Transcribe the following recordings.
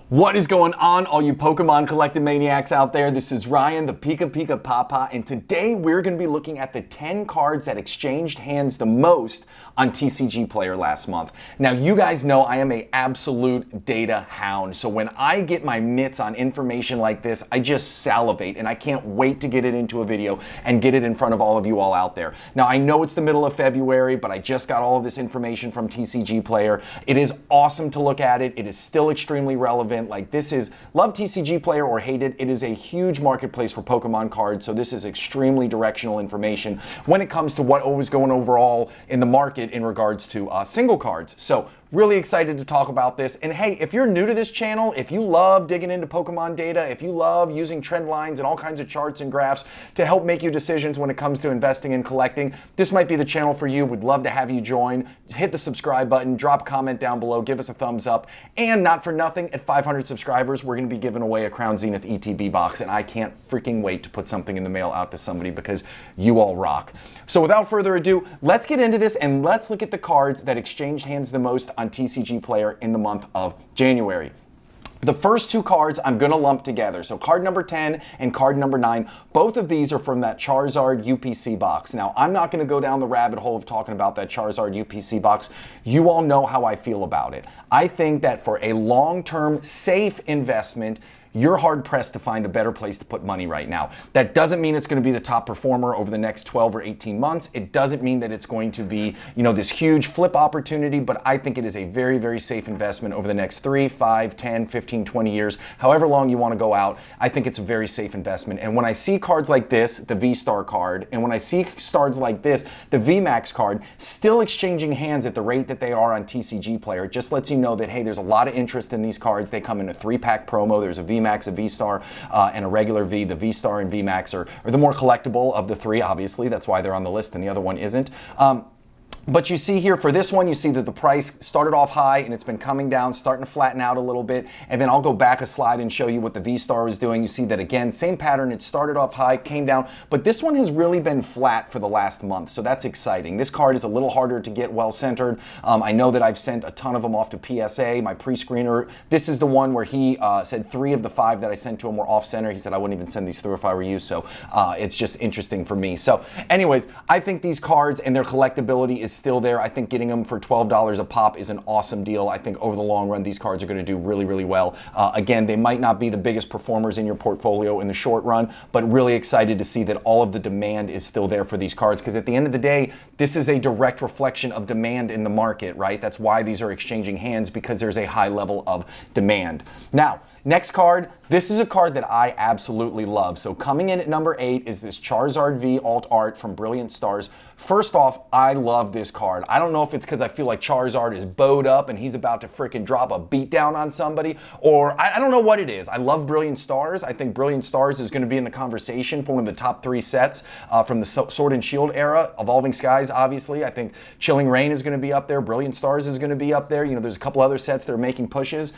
What is going on, all you Pokemon collecting maniacs out there? This is Ryan, the PikiPikaPapa, and today we're going to be looking at the 10 cards that exchanged hands the most on TCG Player last month. Now, you guys know I am an absolute data hound, so when I get my mitts on information like this, I just salivate, and I can't wait to get it into a video and get it in front of all of you all out there. Now, I know it's the middle of February, but I just got all of this information from TCG Player. It is awesome to look at it. It is still extremely relevant. Like, this is, love TCG Player or hate it, it is a huge marketplace for Pokemon cards, so this is extremely directional information when it comes to what was going overall in the market in regards to single cards. So really excited to talk about this. And hey, if you're new to this channel, if you love digging into Pokemon data, if you love using trend lines and all kinds of charts and graphs to help make you decisions when it comes to investing and collecting, this might be the channel for you. We'd love to have you join. Hit the subscribe button, drop a comment down below, give us a thumbs up, and not for nothing, at 500 subscribers, we're going to be giving away a Crown Zenith ETB box, and I can't freaking wait to put something in the mail out to somebody because you all rock. So without further ado, let's get into this and let's look at the cards that exchanged hands the most on TCG Player in the month of January. The first two cards I'm going to lump together. So card number 10 and card number 9, both of these are from that Charizard UPC box. Now, I'm not going to go down the rabbit hole of talking about that Charizard UPC box. You all know how I feel about it. I think that for a long-term, safe investment, you're hard-pressed to find a better place to put money right now. That doesn't mean it's going to be the top performer over the next 12 or 18 months. It doesn't mean that it's going to be, this huge flip opportunity, but I think it is a very, very safe investment over the next 3, 5, 10, 15, 20 years, however long you want to go out. I think it's a very safe investment. And when I see cards like this, the V-Star card, and when I see cards like this, the VMAX card, still exchanging hands at the rate that they are on TCG Player, it just lets you know that, hey, there's a lot of interest in these cards. They come in a 3-pack promo. There's a VMAX, a V-Star, and a regular V. The V-Star and VMAX are the more collectible of the three, obviously. That's why they're on the list and the other one isn't. But you see here, for this one, you see that the price started off high and it's been coming down, starting to flatten out a little bit. And then I'll go back a slide and show you what the V-Star was doing. You see that again, same pattern. It started off high, came down, but this one has really been flat for the last month. So that's exciting. This card is a little harder to get well centered. I know that I've sent a ton of them off to PSA, my pre-screener. This is the one where he said 3 of the 5 that I sent to him were off center. He said I wouldn't even send these through if I were you. So it's just interesting for me. So anyways, I think these cards and their collectability is still there. I think getting them for $12 a pop is an awesome deal. I think over the long run, these cards are going to do really, really well. Again, they might not be the biggest performers in your portfolio in the short run, but really excited to see that all of the demand is still there for these cards, because at the end of the day, this is a direct reflection of demand in the market, right? That's why these are exchanging hands, because there's a high level of demand. Now, next card, this is a card that I absolutely love. So coming in at number 8 is this Charizard V Alt Art from Brilliant Stars. First off, I love this card. I don't know if it's because I feel like Charizard is bowed up and he's about to freaking drop a beatdown on somebody, or I don't know what it is. I love Brilliant Stars. I think Brilliant Stars is going to be in the conversation for one of the top 3 sets from the Sword and Shield era. Evolving Skies, obviously. I think Chilling Reign is going to be up there. Brilliant Stars is going to be up there. There's a couple other sets that are making pushes.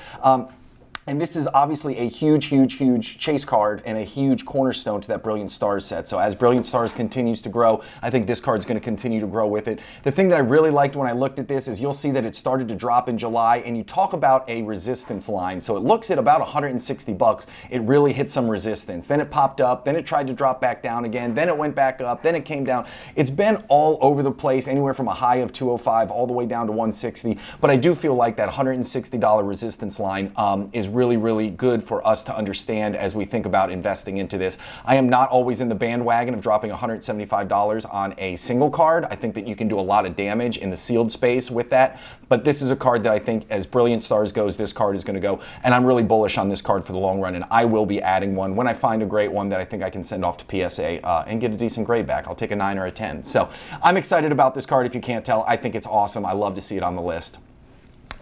And this is obviously a huge, huge, huge chase card and a huge cornerstone to that Brilliant Stars set. So as Brilliant Stars continues to grow, I think this card's going to continue to grow with it. The thing that I really liked when I looked at this is you'll see that it started to drop in July, and you talk about a resistance line. So it looks at about 160 bucks. It really hit some resistance. Then it popped up, then it tried to drop back down again, then it went back up, then it came down. It's been all over the place, anywhere from a high of 205 all the way down to 160. But I do feel like that $160 resistance line is really, really good for us to understand as we think about investing into this. I am not always in the bandwagon of dropping $175 on a single card. I think that you can do a lot of damage in the sealed space with that, but this is a card that I think, as Brilliant Stars goes, this card is going to go, and I'm really bullish on this card for the long run, and I will be adding one when I find a great one that I think I can send off to PSA and get a decent grade back. I'll take a 9 or a 10. So I'm excited about this card. If you can't tell, I think it's awesome. I love to see it on the list.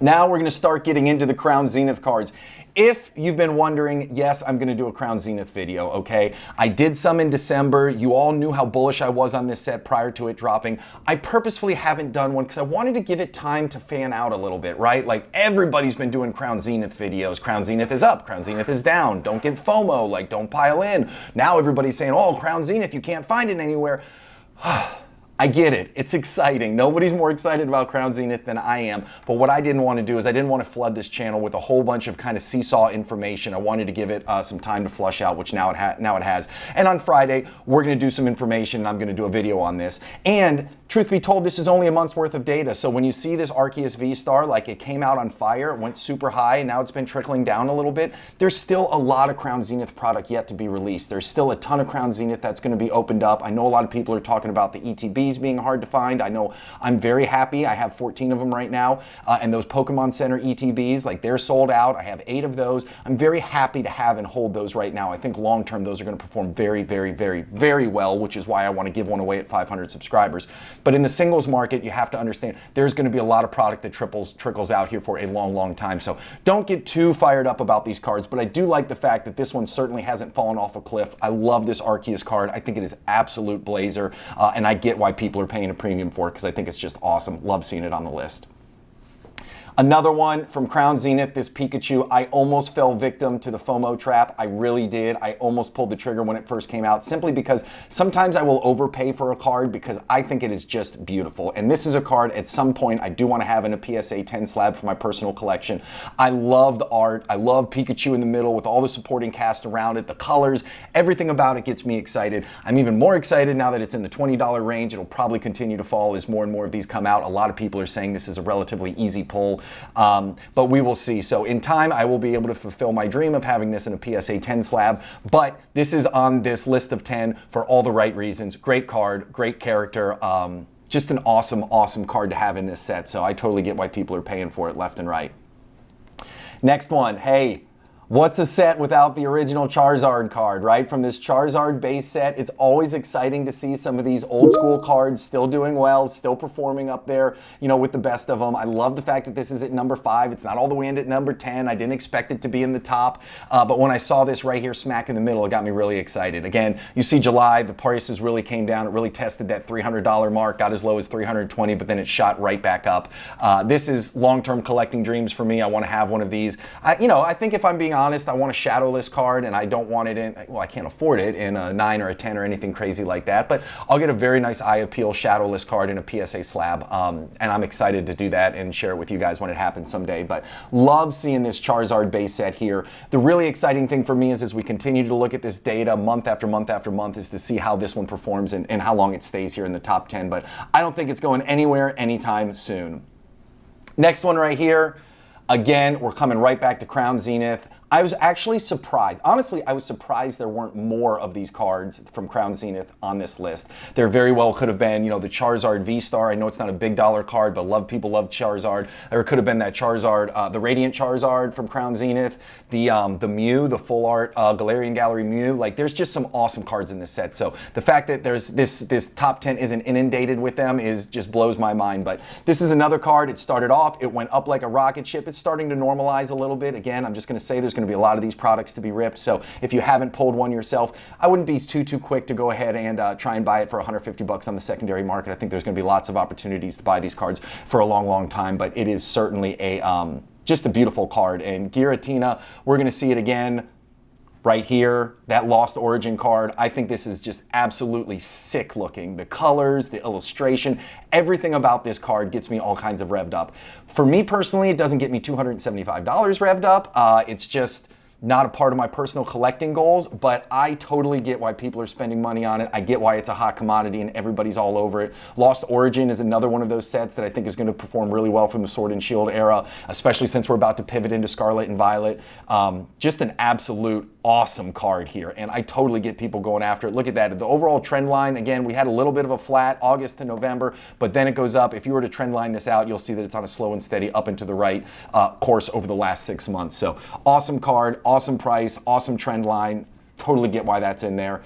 Now we're going to start getting into the Crown Zenith cards. If you've been wondering, yes, I'm going to do a Crown Zenith video, okay? I did some in December. You all knew how bullish I was on this set prior to it dropping. I purposefully haven't done one because I wanted to give it time to fan out a little bit, right? Like, everybody's been doing Crown Zenith videos. Crown Zenith is up, Crown Zenith is down. Don't get FOMO, like, don't pile in. Now everybody's saying, oh, Crown Zenith, you can't find it anywhere. I get it. It's exciting. Nobody's more excited about Crown Zenith than I am. But what I didn't want to do is I didn't want to flood this channel with a whole bunch of kind of seesaw information. I wanted to give it some time to flush out, which now it has. And on Friday, we're going to do some information, and I'm going to do a video on this. And truth be told, this is only a month's worth of data. So when you see this Arceus V-Star, like it came out on fire, it went super high, and now it's been trickling down a little bit, there's still a lot of Crown Zenith product yet to be released. There's still a ton of Crown Zenith that's going to be opened up. I know a lot of people are talking about the ETBs being hard to find. I know I'm very happy. I have 14 of them right now. And those Pokemon Center ETBs, like they're sold out. I have 8 of those. I'm very happy to have and hold those right now. I think long-term, those are going to perform very, very, very, very well, which is why I want to give one away at 500 subscribers. But in the singles market, you have to understand there's going to be a lot of product that trickles out here for a long, long time. So don't get too fired up about these cards, but I do like the fact that this one certainly hasn't fallen off a cliff. I love this Arceus card. I think it is absolute blazer, and I get why people are paying a premium for it because I think it's just awesome. Love seeing it on the list. Another one from Crown Zenith, this Pikachu. I almost fell victim to the FOMO trap. I really did. I almost pulled the trigger when it first came out, simply because sometimes I will overpay for a card because I think it is just beautiful. And this is a card at some point I do want to have in a PSA 10 slab for my personal collection. I love the art. I love Pikachu in the middle with all the supporting cast around it, the colors, everything about it gets me excited. I'm even more excited now that it's in the $20 range. It'll probably continue to fall as more and more of these come out. A lot of people are saying this is a relatively easy pull. But we will see. So in time, I will be able to fulfill my dream of having this in a PSA 10 slab. But this is on this list of 10 for all the right reasons. Great card, great character. Just an awesome, awesome card to have in this set. So I totally get why people are paying for it left and right. Next one. Hey. What's a set without the original Charizard card, right? From this Charizard base set, it's always exciting to see some of these old school cards still doing well, still performing up there, you know, with the best of them. I love the fact that this is at number 5. It's not all the way in at number 10. I didn't expect it to be in the top, but when I saw this right here smack in the middle, it got me really excited. Again, you see July, the prices really came down. It really tested that $300 mark, got as low as $320, but then it shot right back up. This is long-term collecting dreams for me. I want to have one of these. I think if I'm being honest, I want a shadowless card and I don't want it in, well, I can't afford it in a 9 or a 10 or anything crazy like that, but I'll get a very nice eye appeal shadowless card in a PSA slab, and I'm excited to do that and share it with you guys when it happens someday. But love seeing this Charizard base set here. The really exciting thing for me is as we continue to look at this data month after month after month is to see how this one performs and how long it stays here in the top 10, but I don't think it's going anywhere anytime soon. Next one right here. Again, we're coming right back to Crown Zenith. I was actually surprised. Honestly, I was surprised there weren't more of these cards from Crown Zenith on this list. There very well could have been, you know, the Charizard V-Star. I know it's not a big dollar card, but people love Charizard. There could have been that Charizard, the Radiant Charizard from Crown Zenith, the Mew, the full art Galarian Gallery Mew. Like, there's just some awesome cards in this set. So the fact that there's this top 10 isn't inundated with them just blows my mind. But this is another card. It started off, it went up like a rocket ship. It's starting to normalize a little bit. Again, I'm just going to say there's going to be a lot of these products to be ripped, so if you haven't pulled one yourself, I wouldn't be too quick to go ahead and try and buy it for 150 bucks on the secondary market. I think there's going to be lots of opportunities to buy these cards for a long time, but it is certainly a just a beautiful card. And Giratina, we're going to see it again right here, that Lost Origin card. I think this is just absolutely sick looking. The colors, the illustration, everything about this card gets me all kinds of revved up. For me personally, it doesn't get me $275 revved up. It's just not a part of my personal collecting goals, but I totally get why people are spending money on it. I get why it's a hot commodity and everybody's all over it. Lost Origin is another one of those sets that I think is going to perform really well from the Sword and Shield era, especially since we're about to pivot into Scarlet and Violet. Just an absolute awesome card here, and I totally get people going after it. Look at that. The overall trend line, again, we had a little bit of a flat August to November, but then it goes up. If you were to trend line this out, you'll see that it's on a slow and steady up and to the right course over the last 6 months. So awesome card, awesome price, awesome trend line. Totally get why that's in there.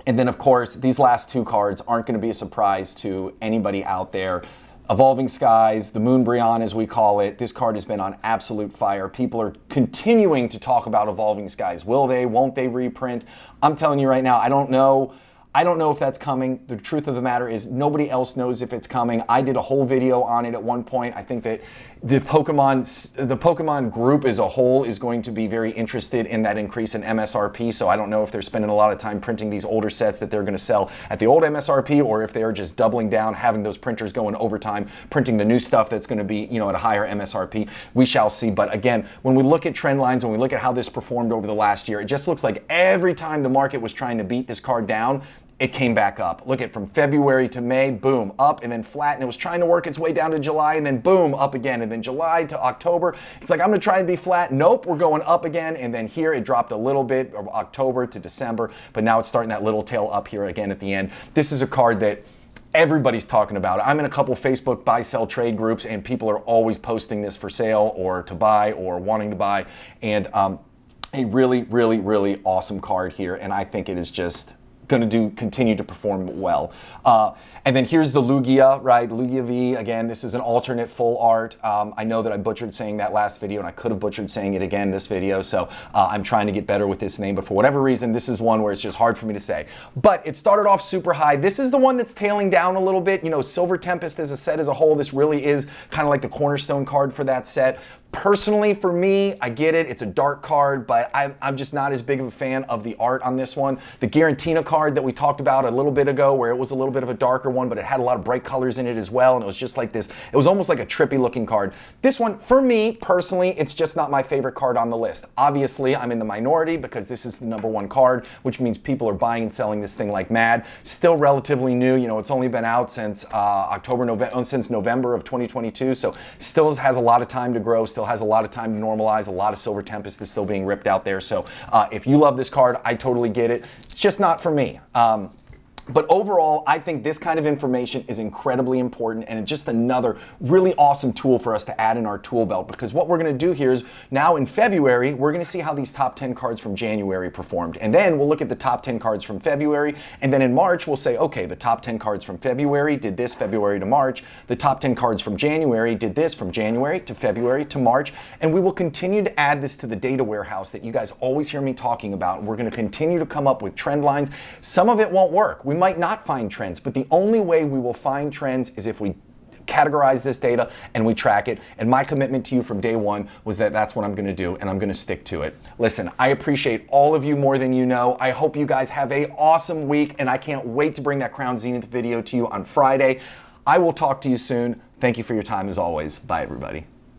And then, of course, these last 2 cards aren't going to be a surprise to anybody out there. Evolving Skies, the Moonbreon as we call it. This card has been on absolute fire. People are continuing to talk about Evolving Skies. Will they, won't they reprint? I'm telling you right now, I don't know. I don't know if that's coming. The truth of the matter is nobody else knows if it's coming. I did a whole video on it at one point. I think that the Pokemon group as a whole is going to be very interested in that increase in MSRP, so I don't know if they're spending a lot of time printing these older sets that they're going to sell at the old MSRP, or if they are just doubling down, having those printers going overtime, printing the new stuff that's going to be, you know, at a higher MSRP. We shall see. But again, when we look at trend lines, when we look at how this performed over the last year, it just looks like every time the market was trying to beat this card down, it came back up. Look at from February to May, boom, up and then flat, and it was trying to work its way down to July, and then boom, up again, and then July to October. It's like, I'm gonna try and be flat. Nope, we're going up again, and then here it dropped a little bit, of October to December, but now it's starting that little tail up here again at the end. This is a card that everybody's talking about. I'm in a couple Facebook buy-sell trade groups, and people are always posting this for sale or to buy or wanting to buy, and a really, really, really awesome card here, and I think it is just going to continue to perform well. And then here's the Lugia, right? Lugia V, again, this is an alternate full art. I know that I butchered saying that last video, and I could have butchered saying it again this video, so I'm trying to get better with this name, but for whatever reason, this is one where it's just hard for me to say. But it started off super high. This is the one that's tailing down a little bit. You know, Silver Tempest as a set as a whole, this really is kind of like the cornerstone card for that set. Personally, for me, I get it. It's a dark card, but I'm just not as big of a fan of the art on this one. The Giratina card that we talked about a little bit ago, where it was a little bit of a darker one, but it had a lot of bright colors in it as well, and it was just like this. It was almost like a trippy looking card. This one, for me, personally, it's just not my favorite card on the list. Obviously, I'm in the minority because this is the #1 card, which means people are buying and selling this thing like mad. Still relatively new. You know, it's only been out since November of 2022, so still has a lot of time to grow, still has a lot of time to normalize. A lot of Silver Tempest is still being ripped out there. So if you love this card, I totally get it. It's just not for me. But overall, I think this kind of information is incredibly important, and it's just another really awesome tool for us to add in our tool belt, because what we're going to do here is now in February, we're going to see how these top 10 cards from January performed. And then we'll look at the top 10 cards from February. And then in March, we'll say, okay, the top 10 cards from February did this February to March. The top 10 cards from January did this from January to February to March. And we will continue to add this to the data warehouse that you guys always hear me talking about. And we're going to continue to come up with trend lines. Some of it won't work. We might not find trends, but the only way we will find trends is if we categorize this data and we track it. And my commitment to you from day one was that that's what I'm going to do, and I'm going to stick to it. Listen, I appreciate all of you more than you know. I hope you guys have an awesome week, and I can't wait to bring that Crown Zenith video to you on Friday. I will talk to you soon. Thank you for your time as always. Bye, everybody.